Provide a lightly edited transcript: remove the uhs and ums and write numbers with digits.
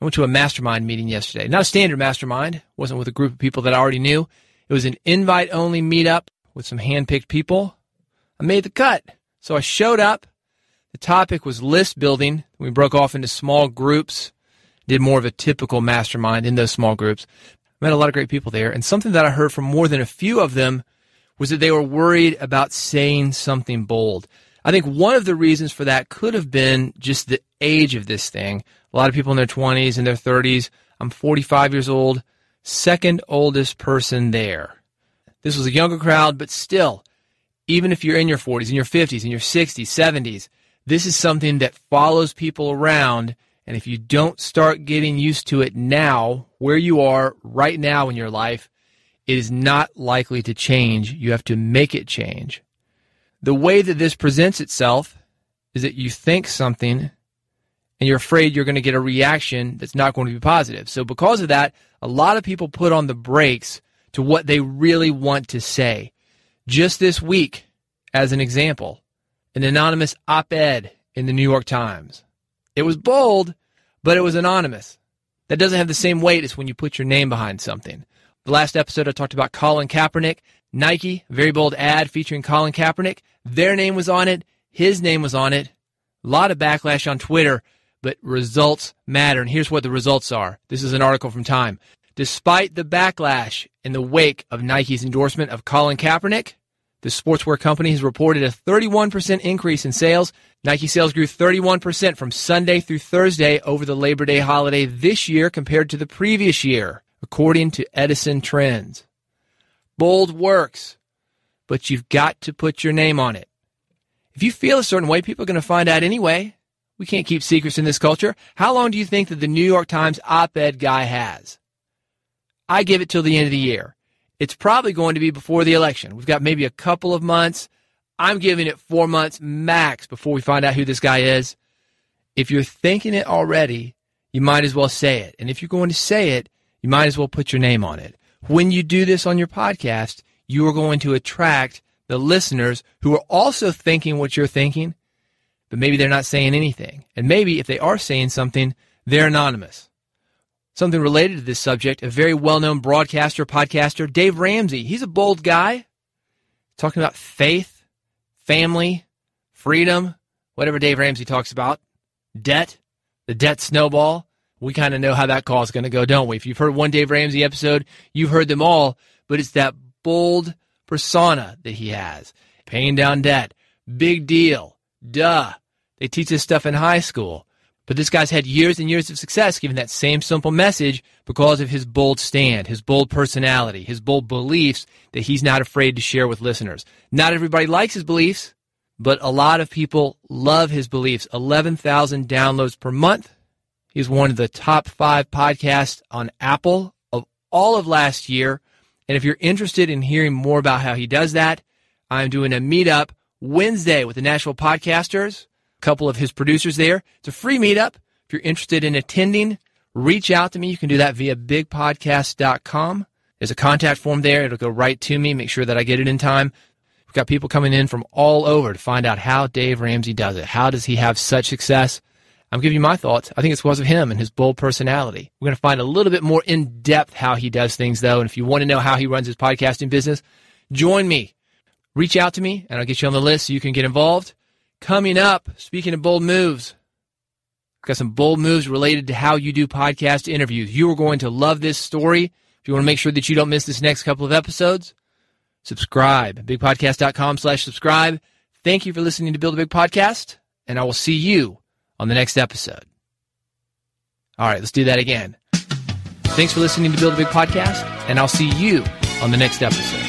I went to a mastermind meeting yesterday. Not a standard mastermind. It wasn't with a group of people that I already knew. It was an invite-only meetup with some hand-picked people. I made the cut. So I showed up. The topic was list building. We broke off into small groups, did more of a typical mastermind in those small groups. Met a lot of great people there. And something that I heard from more than a few of them was that they were worried about saying something bold. I think one of the reasons for that could have been just the age of this thing. A lot of people in their 20s and their 30s. I'm 45 years old, second oldest person there. This was a younger crowd, but still, even if you're in your 40s, in your 50s, in your 60s, 70s, this is something that follows people around. And if you don't start getting used to it now, where you are right now in your life, it is not likely to change. You have to make it change. The way that this presents itself is that you think something and you're afraid you're going to get a reaction that's not going to be positive. So because of that, a lot of people put on the brakes to what they really want to say. Just this week, as an example, an anonymous op-ed in the New York Times. It was bold, but it was anonymous. That doesn't have the same weight as when you put your name behind something. The last episode I talked about Colin Kaepernick. Nike, very bold ad featuring Colin Kaepernick. Their name was on it. His name was on it. A lot of backlash on Twitter, but results matter. And here's what the results are. This is an article from Time. Despite the backlash in the wake of Nike's endorsement of Colin Kaepernick, the sportswear company has reported a 31% increase in sales. Nike sales grew 31% from Sunday through Thursday over the Labor Day holiday this year compared to the previous year, according to Edison Trends. Bold works, but you've got to put your name on it. If you feel a certain way, people are going to find out anyway. We can't keep secrets in this culture. How long do you think that the New York Times op-ed guy has? I give it till the end of the year. It's probably going to be before the election. We've got maybe a couple of months. I'm giving it 4 months max before we find out who this guy is. If you're thinking it already, you might as well say it. And if you're going to say it, you might as well put your name on it. When you do this on your podcast, you are going to attract the listeners who are also thinking what you're thinking, but maybe they're not saying anything. And maybe if they are saying something, they're anonymous. Something related to this subject, a very well-known broadcaster, podcaster, Dave Ramsey. He's a bold guy, talking about faith, family, freedom, whatever Dave Ramsey talks about, debt, the debt snowball. We kind of know how that call is going to go, don't we? If you've heard one Dave Ramsey episode, you've heard them all, but it's that bold persona that he has. Paying down debt, big deal, duh. They teach this stuff in high school. But this guy's had years and years of success giving that same simple message because of his bold stand, his bold personality, his bold beliefs that he's not afraid to share with listeners. Not everybody likes his beliefs, but a lot of people love his beliefs. 11,000 downloads per month. He's one of the top 5 podcasts on Apple of all of last year. And if you're interested in hearing more about how he does that, I'm doing a meetup Wednesday with the Nashville Podcasters, a couple of his producers there. It's a free meetup. If you're interested in attending, reach out to me. You can do that via bigpodcast.com. There's a contact form there. It'll go right to me. Make sure that I get it in time. We've got people coming in from all over to find out how Dave Ramsey does it. How does he have such success? I'm giving you my thoughts. I think it's because of him and his bold personality. We're going to find a little bit more in-depth how he does things, though. And if you want to know how he runs his podcasting business, join me. Reach out to me, and I'll get you on the list so you can get involved. Coming up, speaking of bold moves, I've got some bold moves related to how you do podcast interviews. You are going to love this story. If you want to make sure that you don't miss this next couple of episodes, subscribe. BigPodcast.com/subscribe. Thank you for listening to Build a Big Podcast, and I will see you on the next episode. All right, let's do that again. Thanks for listening to Build a Big Podcast, and I'll see you on the next episode.